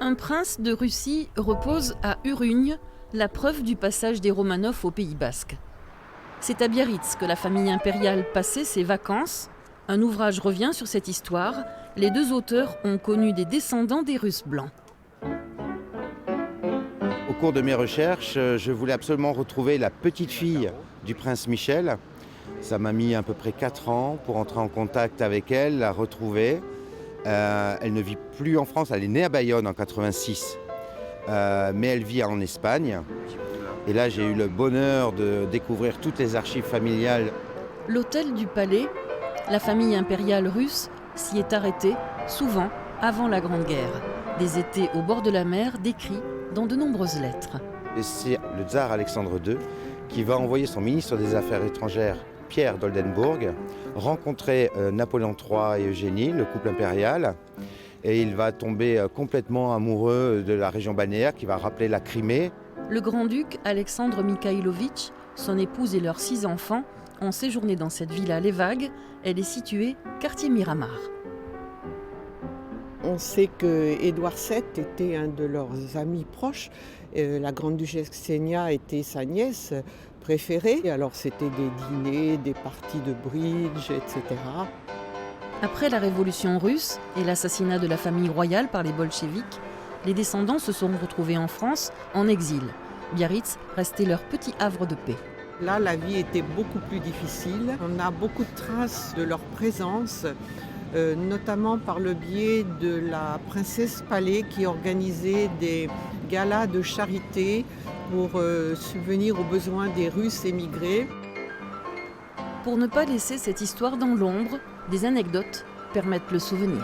Un prince de Russie repose à Urugne, la preuve du passage des Romanov au Pays Basque. C'est à Biarritz que la famille impériale passait ses vacances. Un ouvrage revient sur cette histoire. Les deux auteurs ont connu des descendants des Russes blancs. Au cours de mes recherches, je voulais absolument retrouver la petite fille du prince Michel. Ça m'a mis à peu près 4 ans pour entrer en contact avec elle, la retrouver. Elle ne vit plus en France, elle est née à Bayonne en 86, mais elle vit en Espagne. Et là, j'ai eu le bonheur de découvrir toutes les archives familiales. L'hôtel du Palais, la famille impériale russe s'y est arrêtée, souvent avant la Grande Guerre. Des étés au bord de la mer décrits dans de nombreuses lettres. Et c'est le tsar Alexandre II qui va envoyer son ministre des Affaires étrangères, Pierre d'Oldenbourg, rencontrer Napoléon III et Eugénie, le couple impérial. Et il va tomber complètement amoureux de la région balnéaire qui va rappeler la Crimée. Le grand-duc Alexandre Mikhailovitch, son épouse et leurs 6 enfants ont séjourné dans cette villa Les Vagues. Elle est située quartier Miramar. On sait que Édouard VII était un de leurs amis proches. La grande-duchesse Ksenia était sa nièce préférée. Alors c'était des dîners, des parties de bridge, etc. Après la révolution russe et l'assassinat de la famille royale par les bolcheviks, les descendants se sont retrouvés en France en exil. Biarritz restait leur petit havre de paix. Là, la vie était beaucoup plus difficile. On a beaucoup de traces de leur présence, notamment par le biais de la princesse Palais qui organisait des galas de charité pour subvenir aux besoins des Russes émigrés. Pour ne pas laisser cette histoire dans l'ombre, des anecdotes permettent le souvenir.